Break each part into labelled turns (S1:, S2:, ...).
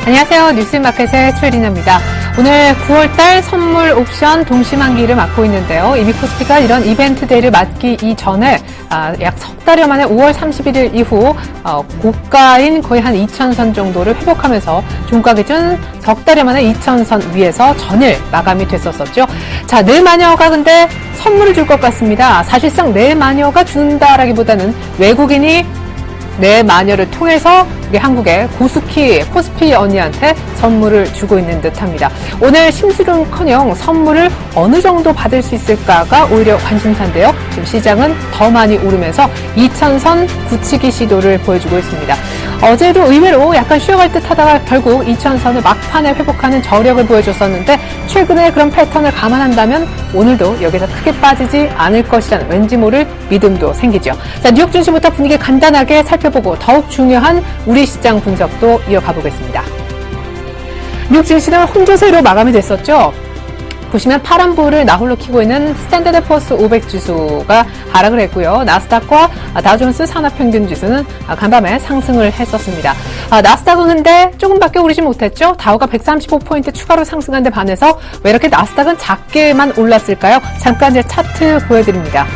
S1: 안녕하세요. 뉴스마켓의 최리나입니다. 오늘 9월달 선물 옵션 동시만기를 맞고 있는데요. 이미 코스피가 이런 이벤트 데이를 맞기 이전에 약 석 달여 만에 5월 31일 이후 고가인 거의 한 2,000선 정도를 회복하면서 종가 기준 석 달여 만에 2,000선 위에서 전일 마감이 됐었었죠. 자, 내일 마녀가 근데 선물을 줄 것 같습니다. 사실상 내일 마녀가 준다라기보다는 외국인이 내 마녀를 통해서 우리 한국의 고스키 코스피 언니한테 선물을 주고 있는 듯합니다. 오늘 심술은커녕 선물을 어느 정도 받을 수 있을까가 오히려 관심사인데요. 지금 시장은 더 많이 오르면서 2,000선 굳히기 시도를 보여주고 있습니다. 어제도 의외로 약간 쉬어갈 듯 하다가 결국 2,000선을 막판에 회복하는 저력을 보여줬었는데 최근에 그런 패턴을 감안한다면 오늘도 여기서 크게 빠지지 않을 것이라는 왠지 모를 믿음도 생기죠. 자, 뉴욕 증시부터 분위기 간단하게 살펴보고 더욱 중요한 우리 시장 분석도 이어가 보겠습니다. 뉴욕 증시는 혼조세로 마감이 됐었죠. 보시면 파란불을 나홀로 켜고 있는 스탠더드 포어스 500 지수가 하락을 했고요. 나스닥과 다우존스 산업평균지수는 간밤에 상승을 했었습니다. 나스닥은 근데 조금밖에 오르지 못했죠. 다우가 135포인트 추가로 상승한 데 반해서 왜 이렇게 나스닥은 작게만 올랐을까요? 잠깐 이제 차트 보여드립니다.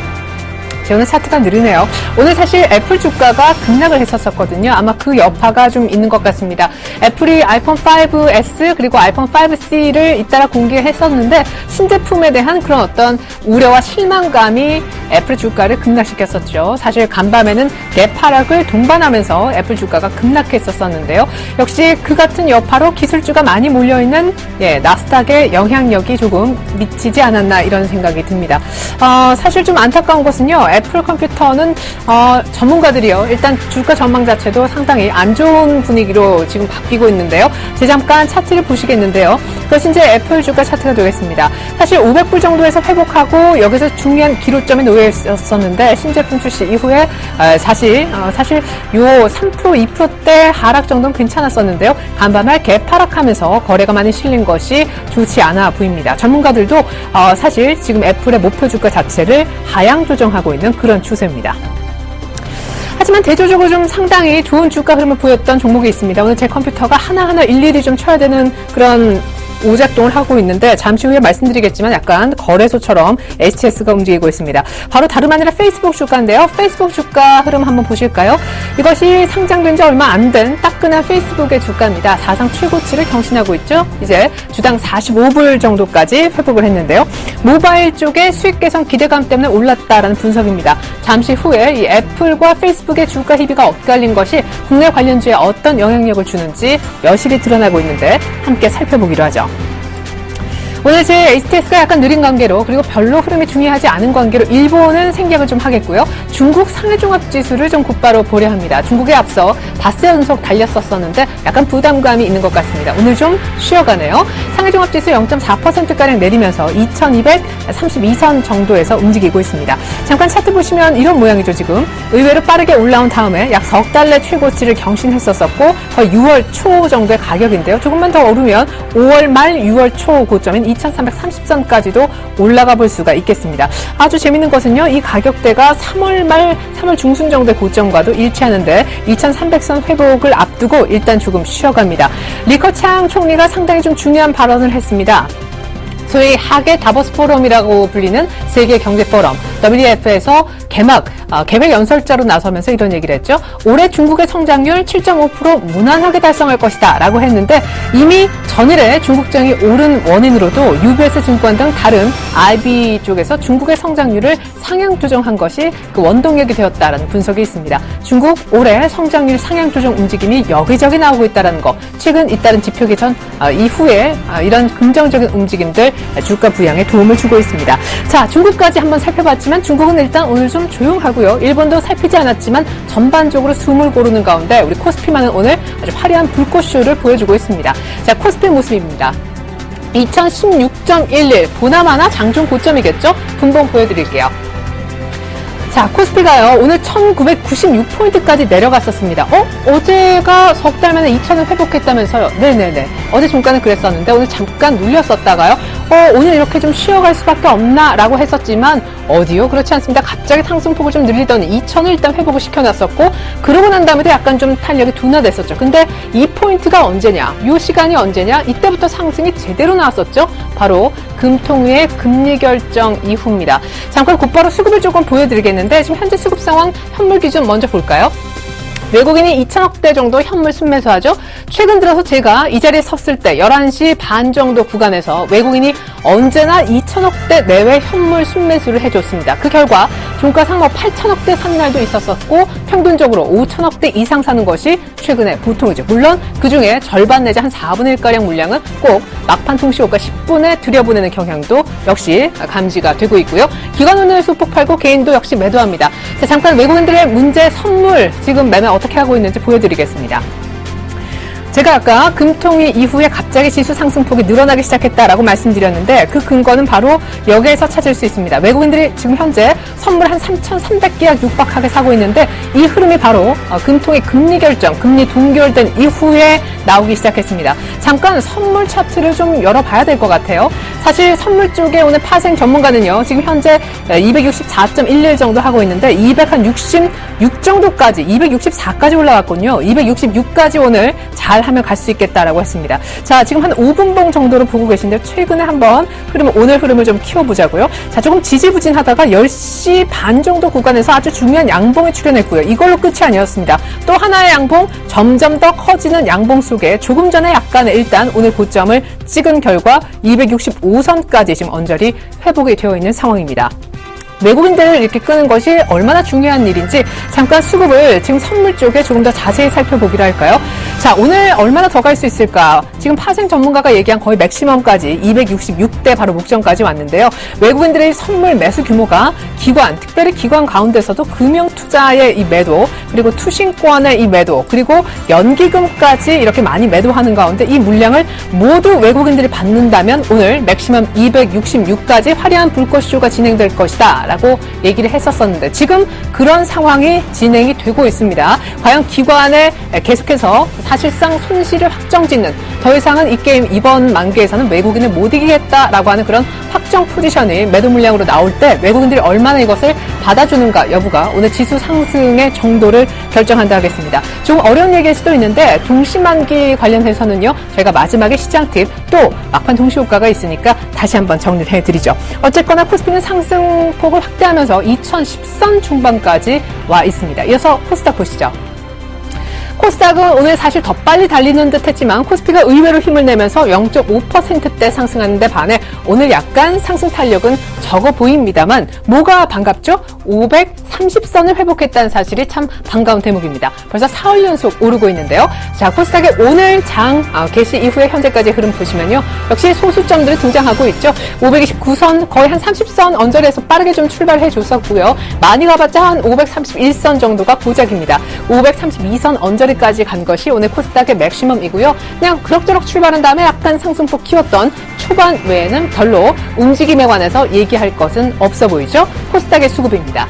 S1: 오늘 차트가 느리네요. 오늘 사실 애플 주가가 급락을 했었거든요. 아마 그 여파가 좀 있는 것 같습니다. 애플이 아이폰 5S 그리고 아이폰 5C를 잇따라 공개했었는데 신제품에 대한 그런 어떤 우려와 실망감이 애플 주가를 급락시켰었죠. 사실 간밤에는 갭 하락을 동반하면서 애플 주가가 급락했었는데요. 역시 그 같은 여파로 기술주가 많이 몰려있는 나스닥의 영향력이 조금 미치지 않았나 이런 생각이 듭니다. 사실 좀 안타까운 것은요. 애플 컴퓨터는 전문가들이요. 일단 주가 전망 자체도 상당히 안 좋은 분위기로 지금 바뀌고 있는데요. 잠깐 차트를 보시겠는데요. 그것이 이제 애플 주가 차트가 되겠습니다. 사실 500불 정도에서 회복하고 여기서 중요한 기로점에 놓여 있었는데 신제품 출시 이후에 사실 요 3% 2%대 하락 정도는 괜찮았었는데요. 간밤에 갭 하락하면서 거래가 많이 실린 것이 좋지 않아 보입니다. 전문가들도 사실 지금 애플의 목표 주가 자체를 하향 조정하고 있는 그런 추세입니다. 하지만 대조적으로 좀 상당히 좋은 주가 흐름을 보였던 종목이 있습니다. 오늘 제 컴퓨터가 하나하나 일일이 좀 쳐야 되는 그런 오작동을 하고 있는데 잠시 후에 말씀드리겠지만 약간 거래소처럼 HTS가 움직이고 있습니다. 바로 다름 아니라 페이스북 주가인데요. 페이스북 주가 흐름 한번 보실까요? 이것이 상장된 지 얼마 안 된 따끈한 페이스북의 주가입니다. 사상 최고치를 경신하고 있죠. 이제 주당 45불 정도까지 회복을 했는데요. 모바일 쪽의 수익 개선 기대감 때문에 올랐다라는 분석입니다. 잠시 후에 이 애플과 페이스북의 주가 희비가 엇갈린 것이 국내 관련주에 어떤 영향력을 주는지 여실히 드러나고 있는데 함께 살펴보기로 하죠. 오늘 제 HTS가 약간 느린 관계로 그리고 별로 흐름이 중요하지 않은 관계로 일본은 생략을 좀 하겠고요. 중국 상해종합지수를 좀 곧바로 보려 합니다. 중국에 앞서 닷새 연속 달렸었는데 약간 부담감이 있는 것 같습니다. 오늘 좀 쉬어가네요. 상해종합지수 0.4%가량 내리면서 2232선 정도에서 움직이고 있습니다. 잠깐 차트 보시면 이런 모양이죠. 지금 의외로 빠르게 올라온 다음에 약 석 달 내 최고치를 경신했었고 거의 6월 초 정도의 가격인데요. 조금만 더 오르면 5월 말 6월 초 고점인 2330선까지도 올라가 볼 수가 있겠습니다. 아주 재밌는 것은요. 이 가격대가 3월 말 3월 중순 정도의 고점과도 일치하는데 2300선 회복을 앞두고 일단 조금 쉬어갑니다. 리커창 총리가 상당히 좀 중요한 발언을 했습니다. 소위 하계 다보스 포럼이라고 불리는 세계 경제 포럼 WEF에서 계획 연설자로 나서면서 이런 얘기를 했죠. 올해 중국의 성장률 7.5% 무난하게 달성할 것이다 라고 했는데 이미 전일에 중국장이 오른 원인으로도 UBS 증권 등 다른 IB 쪽에서 중국의 성장률을 상향 조정한 것이 그 원동력이 되었다라는 분석이 있습니다. 중국 올해 성장률 상향 조정 움직임이 여기저기 나오고 있다는 거. 최근 잇따른 지표 개선 이후에 이런 긍정적인 움직임들 주가 부양에 도움을 주고 있습니다. 자, 중국까지 한번 살펴봤지만 중국은 일단 오늘 좀 조용하고요. 일본도 살피지 않았지만 전반적으로 숨을 고르는 가운데 우리 코스피만은 오늘 아주 화려한 불꽃쇼를 보여주고 있습니다. 자, 코스피 모습입니다. 2016.11 보나마나 장중 고점이겠죠? 분봉 보여드릴게요. 자, 코스피가요, 오늘 1996포인트까지 내려갔었습니다. 어제가 석 달 만에 2000을 회복했다면서요? 네네네. 어제 종가는 그랬었는데 오늘 잠깐 눌렸었다가요. 오늘 이렇게 좀 쉬어갈 수밖에 없나라고 했었지만 어디요? 그렇지 않습니다. 갑자기 상승폭을 좀 늘리더니 2,000을 일단 회복을 시켜놨었고 그러고 난 다음에도 약간 좀 탄력이 둔화됐었죠. 근데 이 포인트가 언제냐? 이 시간이 언제냐? 이때부터 상승이 제대로 나왔었죠. 바로 금통위의 금리 결정 이후입니다. 잠깐 곧바로 수급을 조금 보여드리겠는데 지금 현재 수급 상황 현물 기준 먼저 볼까요? 외국인이 2천억대 정도 현물 순매수하죠. 최근 들어서 제가 이 자리에 섰을 때 11시 반 정도 구간에서 외국인이 언제나 2천억대 내외 현물 순매수를 해줬습니다. 그 결과 종가 상모 8천억대 산 날도 있었었고 평균적으로 5천억대 이상 사는 것이 최근의 보통이죠. 물론 그중에 절반 내지 한 4분의 1가량 물량은 꼭 막판 통시효과 10분에 들여보내는 경향도 역시 감지가 되고 있고요. 기관운을 소폭 팔고 개인도 역시 매도합니다. 자, 잠깐 외국인들의 문제 선물 지금 매매 어떻게 하고 있는지 보여드리겠습니다. 제가 아까 금통위 이후에 갑자기 지수 상승폭이 늘어나기 시작했다라고 말씀드렸는데 그 근거는 바로 여기에서 찾을 수 있습니다. 외국인들이 지금 현재 선물 한 3,300계약 육박하게 사고 있는데 이 흐름이 바로 금통위 금리 결정, 금리 동결된 이후에 나오기 시작했습니다. 잠깐 선물 차트를 좀 열어봐야 될 것 같아요. 사실 선물 쪽에 오늘 파생 전문가는요. 지금 현재 264.11 정도 하고 있는데 266 정도까지 264까지 올라왔군요. 266까지 오늘 잘 하면 갈 수 있겠다라고 했습니다. 자, 지금 한 5분봉 정도로 보고 계신데 최근에 한번 오늘 흐름을 좀 키워보자고요. 자, 조금 지지부진하다가 10시 반 정도 구간에서 아주 중요한 양봉이 출현했고요. 이걸로 끝이 아니었습니다. 또 하나의 양봉, 점점 더 커지는 양봉 속에 조금 전에 약간의 일단 오늘 고점을 찍은 결과 265선까지 지금 언저리 회복이 되어 있는 상황입니다. 외국인들을 이렇게 끄는 것이 얼마나 중요한 일인지 잠깐 수급을 지금 선물 쪽에 조금 더 자세히 살펴보기로 할까요? 자, 오늘 얼마나 더 갈 수 있을까? 지금 파생 전문가가 얘기한 거의 맥시멈까지 266대 바로 목전까지 왔는데요. 외국인들의 선물 매수 규모가 기관, 특별히 기관 가운데서도 금융투자의 이 매도, 그리고 투신권의 이 매도, 그리고 연기금까지 이렇게 많이 매도하는 가운데 이 물량을 모두 외국인들이 받는다면 오늘 맥시멈 266까지 화려한 불꽃쇼가 진행될 것이다 라고 얘기를 했었었는데 지금 그런 상황이 진행이 되고 있습니다. 과연 기관에 계속해서 사실상 손실을 확정짓는 더 이상은 이 게임 이번 만기에서는 외국인을 못 이기겠다라고 하는 그런 확정 포지션이 매도 물량으로 나올 때 외국인들이 얼마나 이것을 받아주는가 여부가 오늘 지수 상승의 정도를 결정한다 하겠습니다. 좀 어려운 얘기일 수도 있는데 동시만기 관련해서는요. 저희가 마지막에 시장 팁 또 막판 동시효과가 있으니까 다시 한번 정리를 해드리죠. 어쨌거나 코스피는 상승폭을 확대하면서 2010선 중반까지 와 있습니다. 이어서 코스닥 보시죠. 코스닥은 오늘 사실 더 빨리 달리는 듯 했지만 코스피가 의외로 힘을 내면서 0.5%대 상승하는데 반해 오늘 약간 상승 탄력은 적어 보입니다만 뭐가 반갑죠? 530선을 회복했다는 사실이 참 반가운 대목입니다. 벌써 4월 연속 오르고 있는데요. 자, 코스닥의 오늘 장 개시 이후에 현재까지 흐름 보시면요. 역시 소수점들이 등장하고 있죠. 529선 거의 한 30선 언저리에서 빠르게 좀 출발해 줬었고요. 많이 가봤자 한 531선 정도가 고작입니다. 532선 언저리 까지 간 것이 오늘 코스닥의 맥시멈이고요. 그냥 그럭저럭 출발한 다음에 약간 상승폭 키웠던 초반 외에는 별로 움직임에 관해서 얘기할 것은 없어 보이죠. 코스닥의 수급입니다.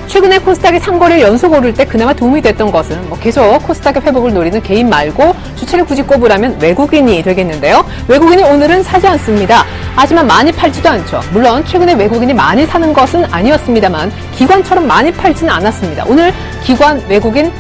S1: 최근에 코스닥이 3거래일 연속 오를 때 그나마 도움이 됐던 것은 계속 코스닥의 회복을 노리는 개인 말고 주체를 굳이 꼽으라면 외국인이 되겠는데요. 외국인이 오늘은 사지 않습니다. 하지만 많이 팔지도 않죠. 물론 최근에 외국인이 많이 사는 것은 아니었습니다만 기관처럼 많이 팔지는 않았습니다. 오늘 기관, 외국인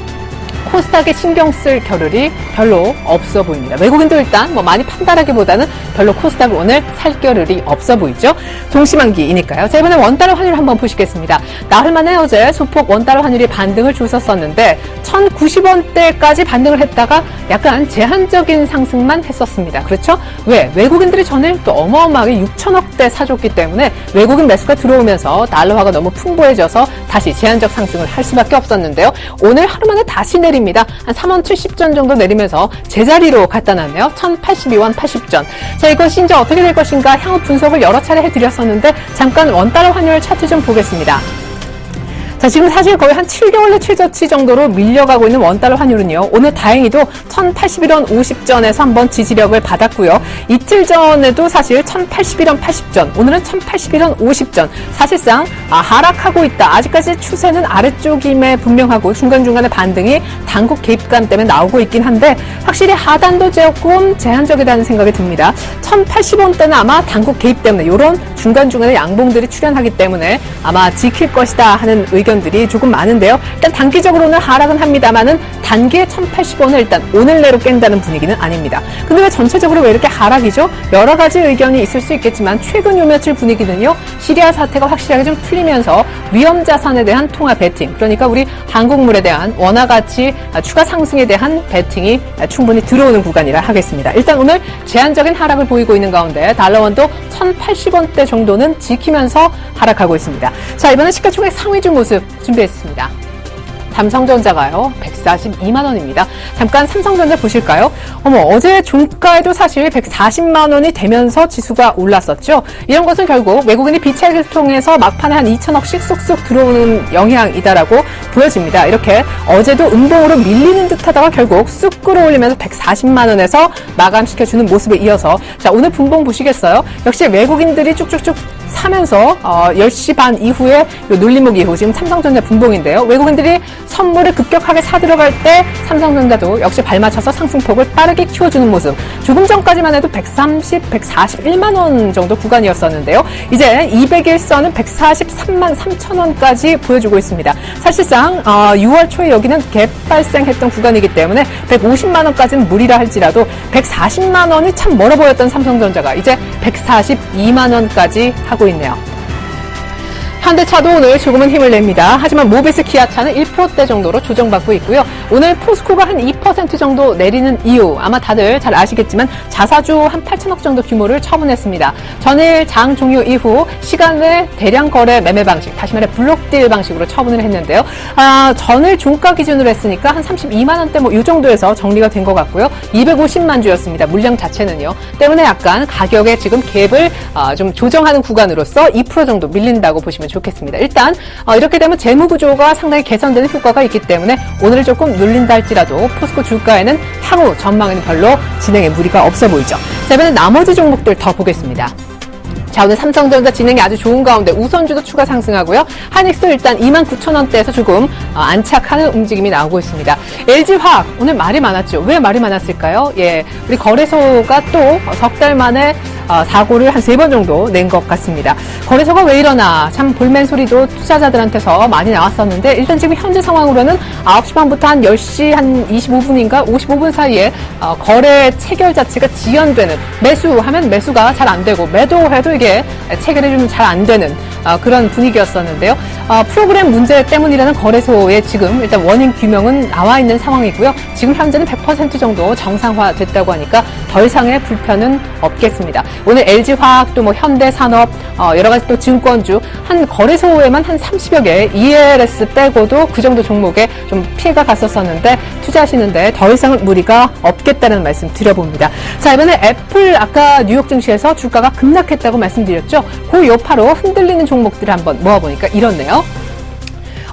S1: 코스닥에 신경 쓸 겨를이 별로 없어 보입니다. 외국인도 일단 많이 판단하기보다는 별로 코스닥을 오늘 살 겨를이 없어 보이죠. 동시만기이니까요. 자, 이번에 원달러 환율 한번 보시겠습니다. 나흘 만에 어제 소폭 원달러 환율이 반등을 줬었었는데 1,090원대까지 반등을 했다가 약간 제한적인 상승만 했었습니다. 그렇죠? 왜? 외국인들이 전일 또 어마어마하게 6천억대 사줬기 때문에 외국인 매수가 들어오면서 달러화가 너무 풍부해져서 다시 제한적 상승을 할 수밖에 없었는데요. 오늘 하루 만에 다시 내립니다. 한 3원70전 정도 내리면서 제자리로 갖다 놨네요. 1,082원 80전. 자, 이것이 이제 어떻게 될 것인가 향후 분석을 여러 차례 해드렸었는데 잠깐 원달러 환율 차트 좀 보겠습니다. 자, 지금 사실 거의 한 7개월 내 최저치 정도로 밀려가고 있는 원달러 환율은요. 오늘 다행히도 1081원 50전에서 한번 지지력을 받았고요. 이틀 전에도 사실 1081원 80전, 오늘은 1081원 50전. 사실상 하락하고 있다. 아직까지 추세는 아래쪽임에 분명하고 중간중간에 반등이 단국 개입감 때문에 나오고 있긴 한데 확실히 하단도 조금 제한적이라는 생각이 듭니다. 1080원대는 아마 단국 개입 때문에 이런 중간중간에 양봉들이 출현하기 때문에 아마 지킬 것이다 하는 의견들이 조금 많은데요. 일단 단기적으로는 하락은 합니다만은 단기에 1080원을 일단 오늘 내로 깬다는 분위기는 아닙니다. 근데 왜 전체적으로 왜 이렇게 하락이죠? 여러 가지 의견이 있을 수 있겠지만 최근 요 며칠 분위기는요. 시리아 사태가 확실하게 좀 풀리면서 위험 자산에 대한 통화 베팅, 그러니까 우리 한국물에 대한 원화 가치 추가 상승에 대한 베팅이 충분히 들어오는 구간이라 하겠습니다. 일단 오늘 제한적인 하락을 보이고 있는 가운데 달러원도 1080원대 정도는 지키면서 하락하고 있습니다. 자, 이번엔 시가총액 상위주 모습 준비했습니다. 삼성전자가요, 142만 원입니다. 잠깐 삼성전자 보실까요? 어제 종가에도 사실 140만 원이 되면서 지수가 올랐었죠. 이런 것은 결국 외국인이 비차익을 통해서 막판에 한 2천억씩 쑥쑥 들어오는 영향이다라고 보여집니다. 이렇게 어제도 음봉으로 밀리는 듯하다가 결국 쑥 끌어올리면서 140만 원에서 마감시켜주는 모습에 이어서 자, 오늘 분봉 보시겠어요? 역시 외국인들이 쭉쭉쭉 사면서 10시 반 이후에 요 눌림목 이후 지금 삼성전자 분봉인데요. 외국인들이 선물을 급격하게 사들어갈 때 삼성전자도 역시 발맞춰서 상승폭을 빠르게 키워주는 모습. 조금 전까지만 해도 130, 141만 원 정도 구간이었었는데요. 이제 200일선은 143만 3천 원까지 보여주고 있습니다. 사실상 6월 초에 여기는 갭 발생했던 구간이기 때문에 150만 원까지는 무리라 할지라도 140만 원이 참 멀어 보였던 삼성전자가 이제 142만 원까지 하고 있네요. 현대차도 오늘 조금은 힘을 냅니다. 하지만 모비스 기아차는 1%대 정도로 조정받고 있고요. 오늘 포스코가 한 2% 정도 내리는 이유 아마 다들 잘 아시겠지만 자사주 한 8천억 정도 규모를 처분했습니다. 전일 장 종료 이후 시간 외 대량 거래 매매 방식, 다시 말해 블록딜 방식으로 처분을 했는데요. 전일 종가 기준으로 했으니까 한 32만 원대 이 정도에서 정리가 된 것 같고요. 250만 주였습니다. 물량 자체는요. 때문에 약간 가격에 지금 갭을 좀 조정하는 구간으로서 2% 정도 밀린다고 보시면 좋겠습니다. 일단 이렇게 되면 재무구조가 상당히 개선되는 효과가 있기 때문에 오늘 조금 눌린다 할지라도 포스코 주가에는 향후 전망에는 별로 진행에 무리가 없어 보이죠. 자, 이번엔 나머지 종목들 더 보겠습니다. 자, 오늘 삼성전자 진행이 아주 좋은 가운데 우선주도 추가 상승하고요. 하이닉스도 일단 29,000원대에서 조금 안착하는 움직임이 나오고 있습니다. LG화학 오늘 말이 많았죠. 왜 말이 많았을까요? 예, 우리 거래소가 또 석 달 만에 사고를 한 3번 정도 낸 것 같습니다. 거래소가 왜 이러나 참 볼멘 소리도 투자자들한테서 많이 나왔었는데 일단 지금 현재 상황으로는 9시 반부터 한 10시 한 25분인가 55분 사이에 거래 체결 자체가 지연되는, 매수하면 매수가 잘 안 되고 매도해도 이게 체결이 좀 잘 안 되는 그런 분위기였었는데요. 프로그램 문제 때문이라는 거래소의 지금 일단 원인 규명은 나와 있는 상황이고요. 지금 현재는 100% 정도 정상화됐다고 하니까 더 이상의 불편은 없겠습니다. 오늘 LG화학도 뭐 현대산업 여러 가지 또 증권주 한 거래소에만 한 30여 개 ELS 빼고도 그 정도 종목에 좀 피해가 갔었었는데 투자하시는데 더 이상은 무리가 없겠다는 말씀 드려봅니다. 자, 이번에 애플 아까 뉴욕 증시에서 주가가 급락했다고 말씀드렸죠. 그 여파로 흔들리는 종목들을 한번 모아보니까 이렇네요.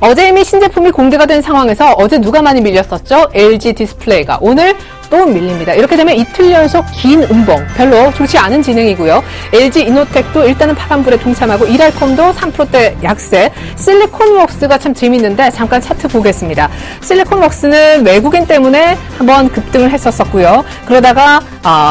S1: 어제 이미 신제품이 공개가 된 상황에서 어제 누가 많이 밀렸었죠? LG 디스플레이가 오늘 또 밀립니다. 이렇게 되면 이틀 연속 긴 음봉, 별로 좋지 않은 진행이고요. LG 이노텍도 일단은 파란불에 동참하고 이랄컴도 3%대 약세. 실리콘웍스가 참 재밌는데 잠깐 차트 보겠습니다. 실리콘웍스는 외국인 때문에 한번 급등을 했었고요. 그러다가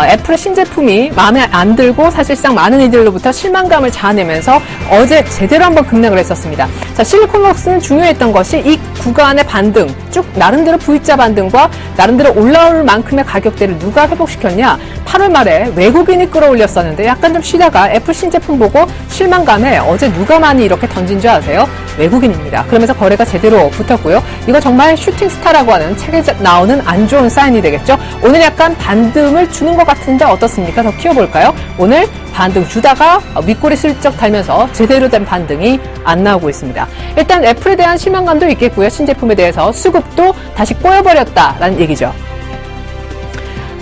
S1: 애플의 신제품이 마음에 안 들고 사실상 많은 이들로부터 실망감을 자아내면서 어제 제대로 한번 급락을 했었습니다. 자, 실리콘웍스는 중요했던 것이 이 구간의 반등, 쭉 나름대로 V자 반등과 나름대로 올라올 만큼의 가격대를 누가 회복시켰냐? 8월 말에 외국인이 끌어올렸었는데 약간 좀 쉬다가 애플 신제품 보고 실망감에 어제 누가 많이 이렇게 던진 줄 아세요? 외국인입니다. 그러면서 거래가 제대로 붙었고요. 이거 정말 슈팅스타라고 하는 책에 나오는 안 좋은 사인이 되겠죠. 오늘 약간 반등을 주는 것 같은데 어떻습니까? 더 키워볼까요? 오늘 반등 주다가 윗골이 슬쩍 달면서 제대로 된 반등이 안 나오고 있습니다. 일단 애플에 대한 실망감도 있겠고요. 신제품에 대해서 수급도 다시 꼬여버렸다라는 얘기죠.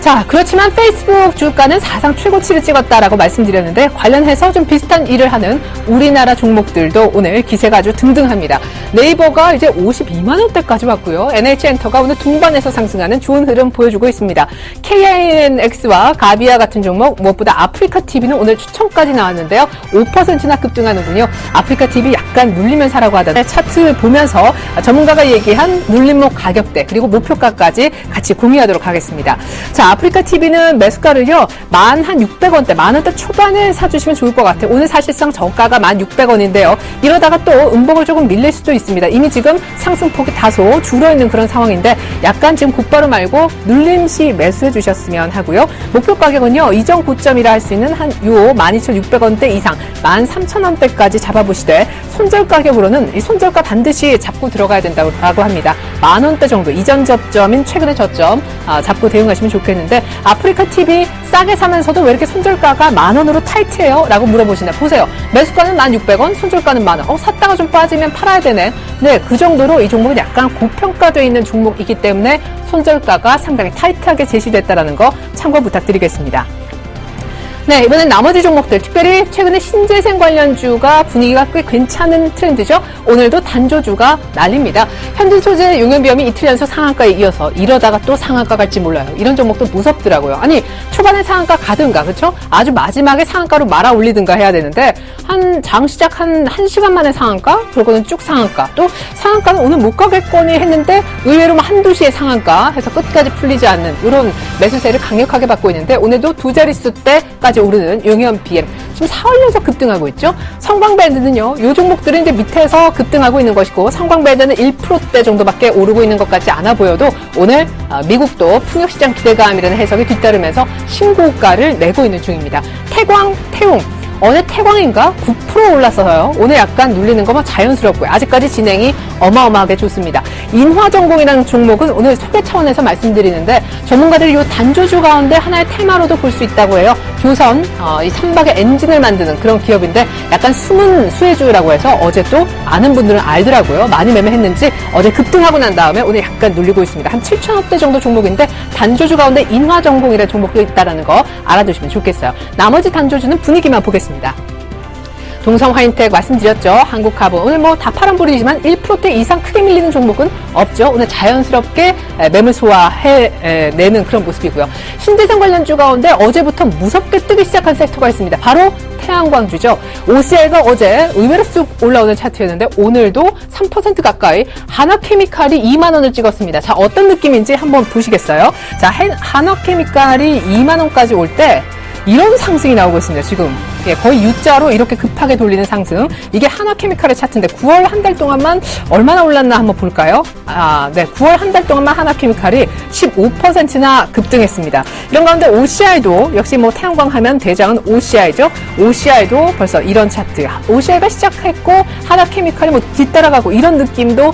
S1: 자, 그렇지만 페이스북 주가는 사상 최고치를 찍었다라고 말씀드렸는데 관련해서 좀 비슷한 일을 하는 우리나라 종목들도 오늘 기세가 아주 등등합니다. 네이버가 이제 52만 원대까지 왔고요. NH엔터가 오늘 동반해서 상승하는 좋은 흐름 보여주고 있습니다. KINX와 가비아 같은 종목, 무엇보다 아프리카TV는 오늘 추천까지 나왔는데요. 5%나 급등하는군요. 아프리카TV 약간 눌리면서 하라고 하던데 차트 보면서 전문가가 얘기한 눌림목 가격대 그리고 목표가까지 같이 공유하도록 하겠습니다. 자, 아프리카TV는 매수가를요, 16,600원대, 10,000원대 초반에 사주시면 좋을 것 같아요. 오늘 사실상 저가가 16,000원인데요. 이러다가 또 음봉을 조금 밀릴 수도 있습니다. 이미 지금 상승폭이 다소 줄어있는 그런 상황인데 약간 지금 곧바로 말고 눌림시 매수해 주셨으면 하고요. 목표 가격은요, 이전 고점이라 할 수 있는 요 12,600원대 이상 13,000원대까지 잡아보시되 손절 가격으로는 이 손절가 반드시 잡고 들어가야 된다고 합니다. 10,000원대 정도 이전 저점인 최근의 저점 잡고 대응하시면 좋겠는데 아프리카TV 싸게 사면서도 왜 이렇게 손절가가 10,000원으로 타이트해요? 라고 물어보시나 보세요. 매수가는 16,000원, 손절가는 10,000원. 샀다가 좀 빠지면 팔아야 되네. 네, 그 정도로 이 종목은 약간 고평가되어 있는 종목이기 때문에 손절가가 상당히 타이트하게 제시됐다는 거 참고 부탁드리겠습니다. 네, 이번엔 나머지 종목들, 특별히 최근에 신재생 관련주가 분위기가 꽤 괜찮은 트렌드죠. 오늘도 단조주가 난립니다. 현진소재 용연비염이 이틀 연속 상한가에 이어서 이러다가 또 상한가 갈지 몰라요. 이런 종목도 무섭더라고요. 아니, 초반에 상한가 가든가, 그렇죠? 아주 마지막에 상한가로 말아 올리든가 해야 되는데 장 시작 한 1시간 만에 상한가? 그러고는 쭉 상한가. 또 상한가는 오늘 못 가겠거니 했는데 의외로 한두 시에 상한가 해서 끝까지 풀리지 않는 이런 매수세를 강력하게 받고 있는데 오늘도 두 자릿수 때까지 오르는 용연 BM 지금 4월 연속 급등하고 있죠. 성광밴드는요, 이 종목들은 이제 밑에서 급등하고 있는 것이고 성광밴드는 1%대 정도밖에 오르고 있는 것 같지 않아 보여도 오늘 미국도 풍력시장 기대감이라는 해석이 뒤따르면서 신고가를 내고 있는 중입니다. 태광 어제 태광인가 9% 올랐어요. 오늘 약간 눌리는 거만 자연스럽고요. 아직까지 진행이 어마어마하게 좋습니다. 인화전공이라는 종목은 오늘 소개 차원에서 말씀드리는데 전문가들이 이 단조주 가운데 하나의 테마로도 볼 수 있다고 해요. 조선 이 선박의 엔진을 만드는 그런 기업인데 약간 숨은 수혜주라고 해서 어제 또 아는 분들은 알더라고요. 많이 매매했는지 어제 급등하고 난 다음에 오늘 약간 눌리고 있습니다. 한 7,000원대 정도 종목인데 단조주 가운데 인화전공이라는 종목도 있다는 거 알아두시면 좋겠어요. 나머지 단조주는 분위기만 보겠습니다. 동성화인텍 말씀드렸죠. 한국카본 오늘 뭐 다 파란불이지만 1%대 이상 크게 밀리는 종목은 없죠. 오늘 자연스럽게 매물 소화해내는 그런 모습이고요. 신재생 관련주 가운데 어제부터 무섭게 뜨기 시작한 섹터가 있습니다. 바로 태양광주죠. OCI가 어제 의외로 쑥 올라오는 차트였는데 오늘도 3% 가까이 한화케미칼이 2만 원을 찍었습니다. 자, 어떤 느낌인지 한번 보시겠어요? 자, 한화케미칼이 2만 원까지 올 때 이런 상승이 나오고 있습니다. 지금 거의 U자로 이렇게 급하게 돌리는 상승. 이게 한화케미칼의 차트인데 9월 한 달 동안만 얼마나 올랐나 한번 볼까요? 네, 9월 한 달 동안만 한화케미칼이 15%나 급등했습니다. 이런 가운데 OCI도 역시 뭐 태양광 하면 대장은 OCI죠. OCI도 벌써 이런 차트. OCI가 시작했고 한화케미칼이 뭐 뒤따라가고 이런 느낌도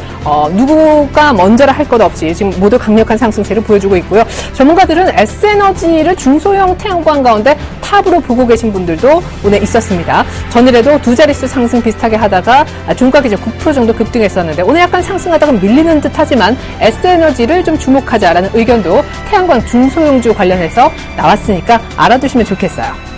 S1: 누구가 먼저라 할 것 없이 지금 모두 강력한 상승세를 보여주고 있고요. 전문가들은 S에너지를 중소형 태양광 가운데 탑으로 보고 계신 분들도 오늘 있었습니다. 전일에도 두 자릿수 상승 비슷하게 하다가 종가 기준 9% 정도 급등했었는데 오늘 약간 상승하다가 밀리는 듯 하지만 S에너지를 좀 주목하자라는 의견도 태양광 중소형주 관련해서 나왔으니까 알아두시면 좋겠어요.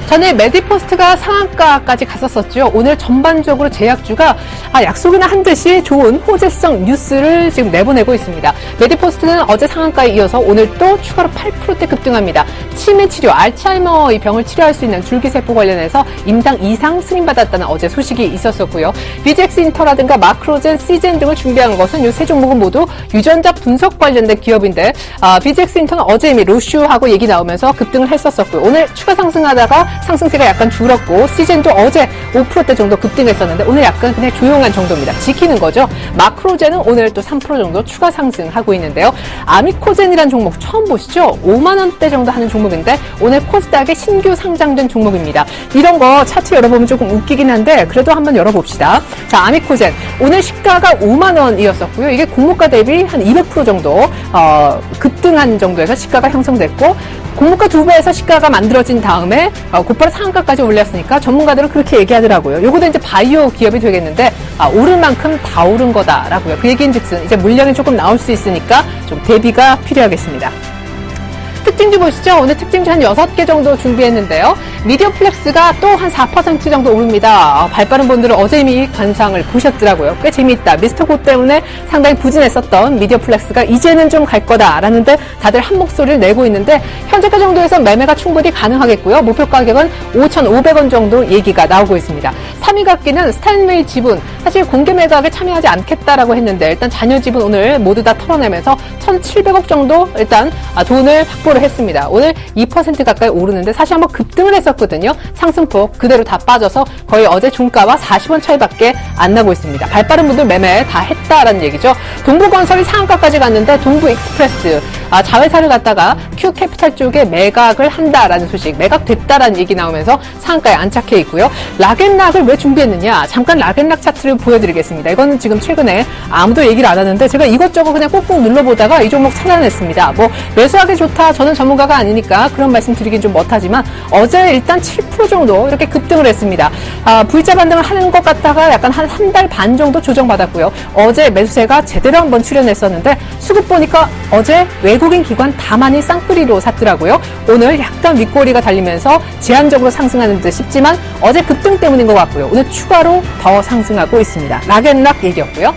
S1: 전에 메디포스트가 상한가까지 갔었었죠. 오늘 전반적으로 제약주가 약속이나 한 듯이 좋은 호재성 뉴스를 지금 내보내고 있습니다. 메디포스트는 어제 상한가에 이어서 오늘 또 추가로 8%대 급등합니다. 치매 치료, 알츠하이머 이 병을 치료할 수 있는 줄기세포 관련해서 임상 이상 승인받았다는 어제 소식이 있었었고요. BGX 인터라든가 마크로젠, 시젠 등을 준비한 것은 이 세 종목은 모두 유전자 분석 관련된 기업인데 BGX 인터는 어제 이미 로슈하고 얘기 나오면서 급등을 했었었고요. 오늘 추가 상승하다가 상승세가 약간 줄었고 시젠도 어제 5%대 정도 급등했었는데 오늘 약간 그냥 조용한 정도입니다. 지키는 거죠. 마크로젠은 오늘 또 3% 정도 추가 상승하고 있는데요. 아미코젠이라는 종목 처음 보시죠? 5만 원대 정도 하는 종목인데 오늘 코스닥에 신규 상장된 종목입니다. 이런 거 차트 열어보면 조금 웃기긴 한데 그래도 한번 열어봅시다. 자, 아미코젠 오늘 시가가 5만 원이었었고요. 이게 공모가 대비 한 200% 정도 급등한 정도에서 시가가 형성됐고 공모가 2배에서 시가가 만들어진 다음에 곧바로 상한가까지 올렸으니까 전문가들은 그렇게 얘기하더라고요. 요거도 이제 바이오 기업이 되겠는데 오를 만큼 다 오른 거다라고요. 그 얘기인즉슨 이제 물량이 조금 나올 수 있으니까 좀 대비가 필요하겠습니다. 특징주 보시죠. 오늘 특징주 한 6개 정도 준비했는데요. 미디어 플렉스가 또 한 4% 정도 오릅니다. 발빠른 분들은 어제 이미 관상을 보셨더라고요. 꽤 재미있다. 미스터 고 때문에 상당히 부진했었던 미디어 플렉스가 이제는 좀 갈 거다라는데 다들 한 목소리를 내고 있는데 현재가 정도에서 매매가 충분히 가능하겠고요. 목표 가격은 5,500원 정도 얘기가 나오고 있습니다. 3위 갖기는 스탠웨이 지분, 사실 공개 매각에 참여하지 않겠다라고 했는데 일단 잔여 지분 오늘 모두 다 털어내면서 1,700억 정도 일단 돈을 확보를 했습니다. 오늘 2% 가까이 오르는데 사실 한번 급등을 했었거든요. 상승폭 그대로 다 빠져서 거의 어제 종가와 40원 차이밖에 안 나고 있습니다. 발빠른 분들 매매 다 했다라는 얘기죠. 동부건설이 상한가까지 갔는데 동부익스프레스 자회사를 갖다가 Q캐피탈 쪽에 매각을 한다라는 소식, 매각됐다라는 얘기 나오면서 상한가에 안착해 있고요. 락앤락을 왜 준비했느냐? 잠깐 락앤락 차트를 보여드리겠습니다. 이거는 지금 최근에 아무도 얘기를 안 하는데 제가 이것저것 그냥 꾹꾹 눌러보다가 이 종목 찾아냈습니다. 뭐 매수하기 좋다. 저는 전문가가 아니니까 그런 말씀 드리긴 좀 못하지만 어제 일단 7% 정도 이렇게 급등을 했습니다. V자 반등을 하는 것 같다가 약간 한 달 반 정도 조정받았고요. 어제 매수세가 제대로 한번 출현했었는데 수급 보니까 어제 외국인 기관 다만이 쌍끌이로 샀더라고요. 오늘 약간 윗꼬리가 달리면서 제한적으로 상승하는 듯 싶지만 어제 급등 때문인 것 같고요. 오늘 추가로 더 상승하고 있습니다. 락앤락 얘기였고요.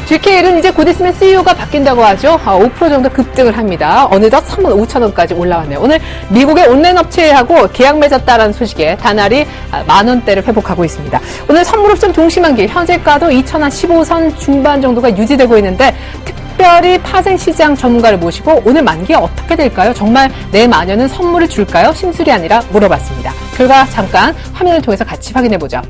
S1: GKL은 이제 곧 있으면 CEO가 바뀐다고 하죠. 5% 정도 급등을 합니다. 어느덧 35,000원까지 올라왔네요. 오늘 미국의 온라인 업체하고 계약 맺었다라는 소식에 단알이 10,000원대를 회복하고 있습니다. 오늘 선물옵션 동시만기 현재가도 2,015선 중반 정도가 유지되고 있는데 특별히 파생시장 전문가를 모시고 오늘 만기 어떻게 될까요? 정말 내 마녀는 선물을 줄까요? 심술이 아니라 물어봤습니다. 결과 잠깐 화면을 통해서 같이 확인해보죠.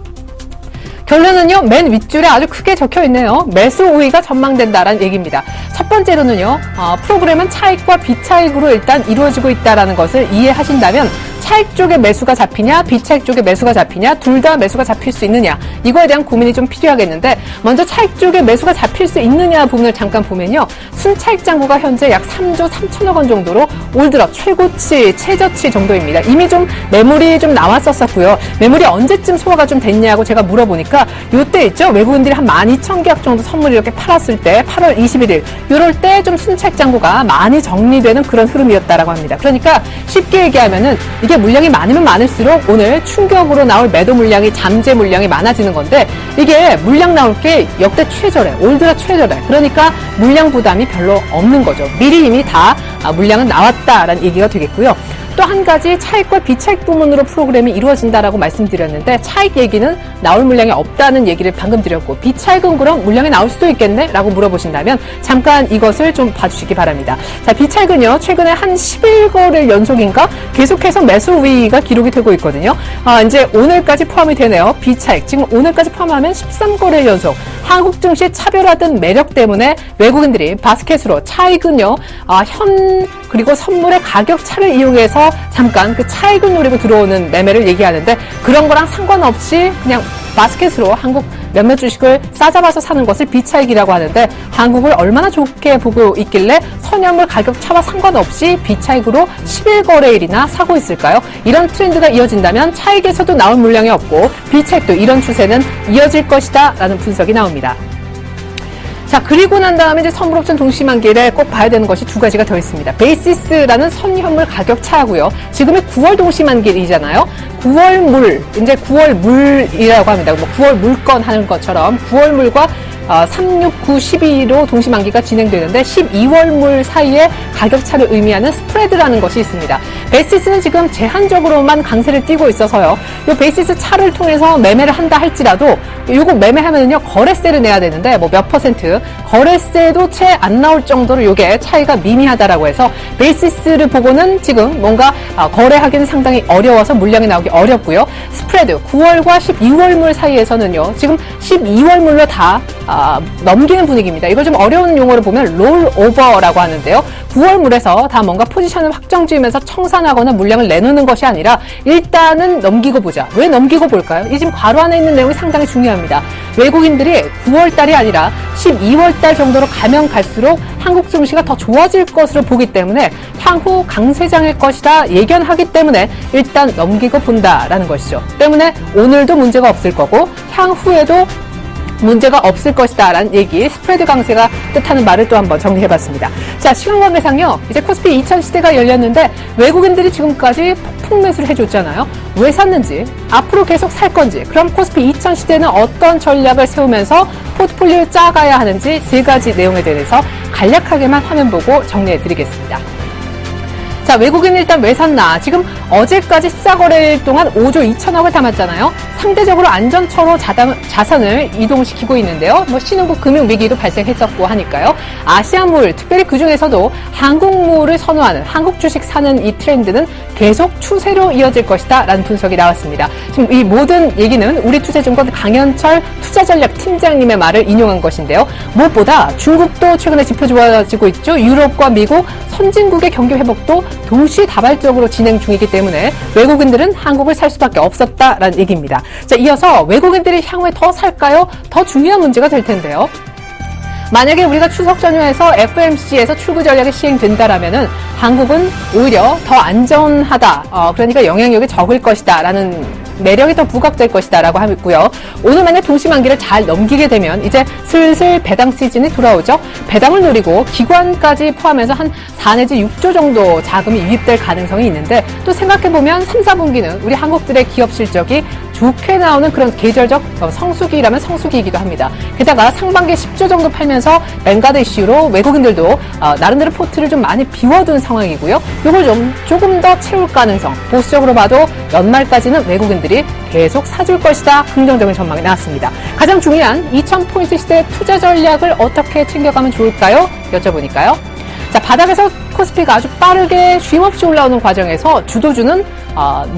S1: 결론은요, 맨 윗줄에 아주 크게 적혀 있네요. 매수 우위가 전망된다라는 얘기입니다. 첫 번째로는요, 프로그램은 차익과 비차익으로 일단 이루어지고 있다라는 것을 이해하신다면 차익 쪽에 매수가 잡히냐, 비차익 쪽에 매수가 잡히냐, 둘 다 매수가 잡힐 수 있느냐, 이거에 대한 고민이 좀 필요하겠는데, 먼저 차익 쪽에 매수가 잡힐 수 있느냐 부분을 잠깐 보면요, 순차익 잔고가 현재 약 3조 3천억 원 정도로 올 들어 최고치, 최저치 정도입니다. 이미 좀 매물이 좀 나왔었고요. 매물이 언제쯤 소화가 좀 됐냐고 제가 물어보니까, 요때 있죠? 외국인들이 한 12,000계약 정도 선물 이렇게 팔았을 때, 8월 21일, 요럴 때 좀 순차익 잔고가 많이 정리되는 그런 흐름이었다라고 합니다. 그러니까 쉽게 얘기하면은, 이게 물량이 많으면 많을수록 오늘 충격으로 나올 매도 물량이 잠재 물량이 많아지는 건데 이게 물량 나올 게 역대 최저래. 올 들어 최저래. 그러니까 물량 부담이 별로 없는 거죠. 미리 이미 다 물량은 나왔다라는 얘기가 되겠고요. 또 한 가지 차익과 비차익 부문으로 프로그램이 이루어진다라고 말씀드렸는데 차익 얘기는 나올 물량이 없다는 얘기를 방금 드렸고 비차익은 그럼 물량이 나올 수도 있겠네? 라고 물어보신다면 잠깐 이것을 좀 봐주시기 바랍니다. 자, 비차익은요. 최근에 한 11거래일 연속인가 계속해서 매수 우위가 기록이 되고 있거든요. 이제 오늘까지 포함이 되네요. 비차익. 지금 오늘까지 포함하면 13거래일 연속. 한국 증시 차별화된 매력 때문에 외국인들이 바스켓으로 차익은요. 그리고 선물의 가격 차를 이용해서 잠깐 그 차익을 노리고 들어오는 매매를 얘기하는데 그런 거랑 상관없이 그냥 바스켓으로 한국 몇몇 주식을 싸잡아서 사는 것을 비차익이라고 하는데 한국을 얼마나 좋게 보고 있길래 선현물 가격 차와 상관없이 비차익으로 11거래일이나 사고 있을까요? 이런 트렌드가 이어진다면 차익에서도 나올 물량이 없고 비차익도 이런 추세는 이어질 것이다 라는 분석이 나옵니다. 자, 그리고 난 다음에 이제 선물옵션 동시만기에 꼭 봐야 되는 것이 두 가지가 더 있습니다. 베이시스라는 선현물 가격 차고요. 지금이 9월 동시만기이잖아요. 9월 물, 이제 9월 물이라고 합니다. 뭐 9월 물건 하는 것처럼 9월 물과 3, 6, 9, 12로 동시만기가 진행되는데 12월 물 사이에 가격차를 의미하는 스프레드라는 것이 있습니다. 베이시스는 지금 제한적으로만 강세를 띠고 있어서요. 이 베이시스 차를 통해서 매매를 한다 할지라도 이거 매매하면은요 거래세를 내야 되는데 뭐 몇 퍼센트 거래세도 채 안 나올 정도로 이게 차이가 미미하다라고 해서 베이시스를 보고는 지금 뭔가 거래하기는 상당히 어려워서 물량이 나오기 어렵고요. 스프레드 9월과 12월 물 사이에서는요 지금 12월 물로 다 넘기는 분위기입니다. 이걸 좀 어려운 용어로 보면 롤오버라고 하는데요. 9월 물에서 다 뭔가 포지션을 확정 지으면서 청산하거나 물량을 내놓는 것이 아니라 일단은 넘기고 보자. 왜 넘기고 볼까요? 이 지금 괄호 안에 있는 내용이 상당히 중요합니다. 외국인들이 9월 달이 아니라 12월 달 정도로 가면 갈수록 한국 증시가 더 좋아질 것으로 보기 때문에 향후 강세장일 것이다 예견하기 때문에 일단 넘기고 본다라는 것이죠. 때문에 오늘도 문제가 없을 거고 향후에도 문제가 없을 것이다 라는 얘기, 스프레드 강세가 뜻하는 말을 또 한번 정리해봤습니다. 자, 시간 관계상요, 이제 코스피 2000 시대가 열렸는데 외국인들이 지금까지 폭풍 매수를 해줬잖아요. 왜 샀는지, 앞으로 계속 살 건지, 그럼 코스피 2000 시대는 어떤 전략을 세우면서 포트폴리오를 짜가야 하는지 세 가지 내용에 대해서 간략하게만 화면 보고 정리해드리겠습니다. 자, 외국인 일단 왜 샀나? 지금 어제까지 14거래일 동안 5조 2천억을 담았잖아요. 상대적으로 안전처로 자산을 이동시키고 있는데요. 신흥국 금융 위기도 발생했었고 하니까요. 아시아물, 특별히 그 중에서도 한국물을 선호하는, 한국 주식 사는 이 트렌드는 계속 추세로 이어질 것이다 라는 분석이 나왔습니다. 지금 이 모든 얘기는 우리투자증권 강현철 투자전략 팀장님의 말을 인용한 것인데요. 무엇보다 중국도 최근에 지표 좋아지고 있죠. 유럽과 미국, 선진국의 경기 회복도 동시다발적으로 진행 중이기 때문에 외국인들은 한국을 살 수밖에 없었다라는 얘기입니다. 자, 이어서 외국인들이 향후에 더 살까요? 더 중요한 문제가 될 텐데요. 만약에 우리가 추석 전후에서 FOMC에서 출구 전략이 시행된다라면은 한국은 오히려 더 안전하다. 그러니까 영향력이 적을 것이다라는 매력이 더 부각될 것이다라고 하고요. 오늘 만약 동시만기를 잘 넘기게 되면 이제 슬슬 배당 시즌이 돌아오죠. 배당을 노리고 기관까지 포함해서 한 4 내지 6조 정도 자금이 유입될 가능성이 있는데 또 생각해보면 3, 4분기는 우리 한국들의 기업 실적이 좋게 나오는 그런 계절적 성수기라면 성수기이기도 합니다. 게다가 상반기에 10조 정도 팔면서 뱅가드 이슈로 외국인들도 나름대로 포트를 좀 많이 비워둔 상황이고요. 이걸 좀 조금 더 채울 가능성, 보수적으로 봐도 연말까지는 외국인들이 계속 사줄 것이다. 긍정적인 전망이 나왔습니다. 가장 중요한 2000포인트 시대의 투자 전략을 어떻게 챙겨가면 좋을까요? 여쭤보니까요. 자, 바닥에서 코스피가 아주 빠르게 쉼없이 올라오는 과정에서 주도주는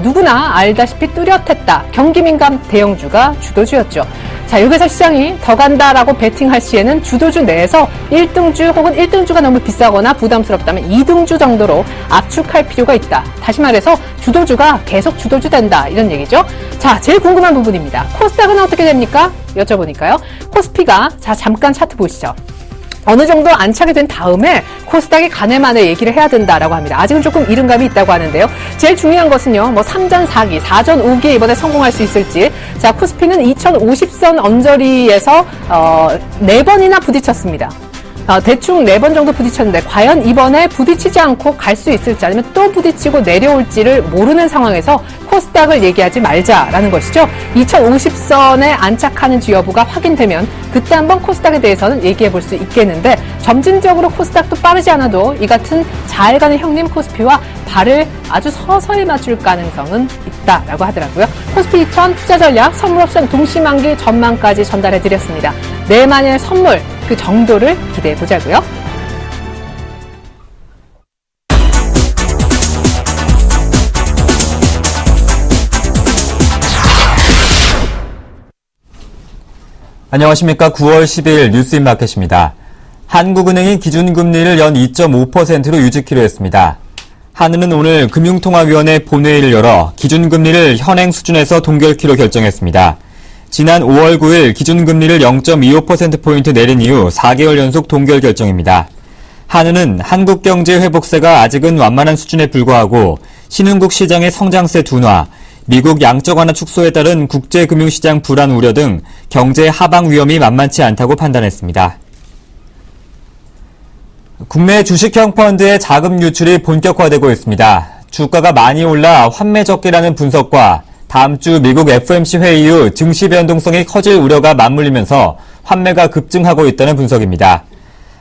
S1: 누구나 알다시피 뚜렷했다. 경기민감 대형주가 주도주였죠. 자, 여기서 시장이 더 간다라고 베팅할 시에는 주도주 내에서 1등주 혹은 1등주가 너무 비싸거나 부담스럽다면 2등주 정도로 압축할 필요가 있다. 다시 말해서 주도주가 계속 주도주 된다. 이런 얘기죠. 자, 제일 궁금한 부분입니다. 코스닥은 어떻게 됩니까? 여쭤보니까요. 코스피가, 자, 잠깐 차트 보시죠. 어느 정도 안착이 된 다음에 코스닥이 가네만에 얘기를 해야 된다라고 합니다. 아직은 조금 이른감이 있다고 하는데요. 제일 중요한 것은요. 3전 4기, 4전 5기에 이번에 성공할 수 있을지. 자, 코스피는 2050선 언저리에서 4번이나 부딪혔습니다. 대충 4번 정도 부딪혔는데 과연 이번에 부딪히지 않고 갈 수 있을지 아니면 또 부딪히고 내려올지를 모르는 상황에서 코스닥을 얘기하지 말자라는 것이죠. 2050선에 안착하는지 여부가 확인되면 그때 한번 코스닥에 대해서는 얘기해 볼 수 있겠는데 점진적으로 코스닥도 빠르지 않아도 이 같은 잘 가는 형님 코스피와 발을 아주 서서히 맞출 가능성은 있다라고 하더라고요. 코스피 2000 투자 전략 선물 옵션 동시만기 전망까지 전달해 드렸습니다. 내만의 선물 그 정도를 기대해 보자고요.
S2: 안녕하십니까. 9월 12일 뉴스인마켓입니다. 한국은행이 기준금리를 연 2.5%로 유지키로 했습니다. 한은은 오늘 금융통화위원회 본회의를 열어 기준금리를 현행 수준에서 동결키로 결정했습니다. 지난 5월 9일 기준금리를 0.25%포인트 내린 이후 4개월 연속 동결 결정입니다. 한은은 한국경제 회복세가 아직은 완만한 수준에 불과하고 신흥국 시장의 성장세 둔화, 미국 양적 완화 축소에 따른 국제금융시장 불안 우려 등 경제 하방 위험이 만만치 않다고 판단했습니다. 국내 주식형 펀드의 자금 유출이 본격화되고 있습니다. 주가가 많이 올라 환매 적기라는 분석과 다음 주 미국 FOMC 회의 이후 증시 변동성이 커질 우려가 맞물리면서 환매가 급증하고 있다는 분석입니다.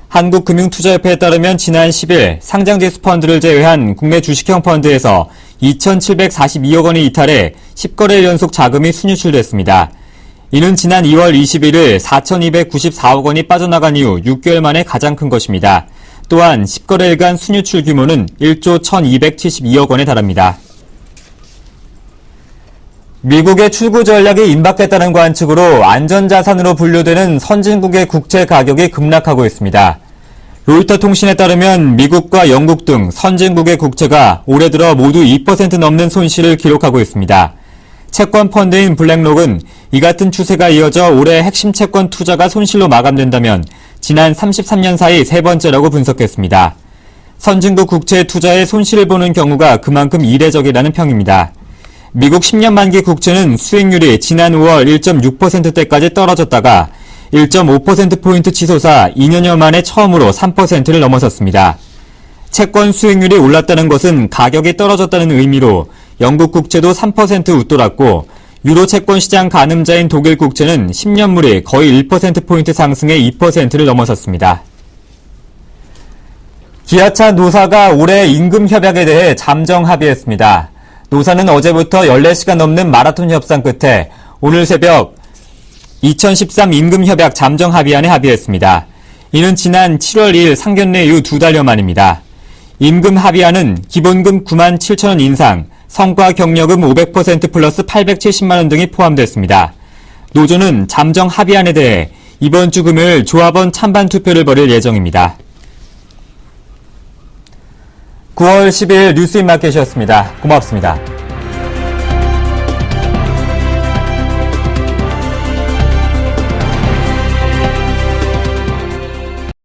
S2: 한국금융투자협회에 따르면 지난 10일 상장지수 펀드를 제외한 국내 주식형 펀드에서 2,742억 원이 이탈해 10거래일 연속 자금이 순유출됐습니다. 이는 지난 2월 21일 4,294억 원이 빠져나간 이후 6개월 만에 가장 큰 것입니다. 또한 10거래일간 순유출 규모는 1조 1,272억 원에 달합니다. 미국의 출구 전략이 임박했다는 관측으로 안전자산으로 분류되는 선진국의 국채 가격이 급락하고 있습니다. 로이터 통신에 따르면 미국과 영국 등 선진국의 국채가 올해 들어 모두 2% 넘는 손실을 기록하고 있습니다. 채권 펀드인 블랙록은 이 같은 추세가 이어져 올해 핵심 채권 투자가 손실로 마감된다면 지난 33년 사이 세 번째라고 분석했습니다. 선진국 국채 투자에 손실을 보는 경우가 그만큼 이례적이라는 평입니다. 미국 10년 만기 국채는 수익률이 지난 5월 1.6%대까지 떨어졌다가 1.5%포인트 치솟아 2년여 만에 처음으로 3%를 넘어섰습니다. 채권 수익률이 올랐다는 것은 가격이 떨어졌다는 의미로 영국 국채도 3% 웃돌았고 유로 채권 시장 가늠자인 독일 국채는 10년물이 거의 1%포인트 상승해 2%를 넘어섰습니다. 기아차 노사가 올해 임금 협약에 대해 잠정 합의했습니다. 노사는 어제부터 14시간 넘는 마라톤 협상 끝에 오늘 새벽 2013 임금 협약 잠정 합의안에 합의했습니다. 이는 지난 7월 2일 상견례 이후 2달여 만입니다. 임금 합의안은 기본금 9만 7천 원 인상, 성과 경력금 500% 플러스 870만 원 등이 포함됐습니다. 노조는 잠정 합의안에 대해 이번 주 금요일 조합원 찬반 투표를 벌일 예정입니다. 9월 10일 뉴스인마켓이었습니다. 고맙습니다.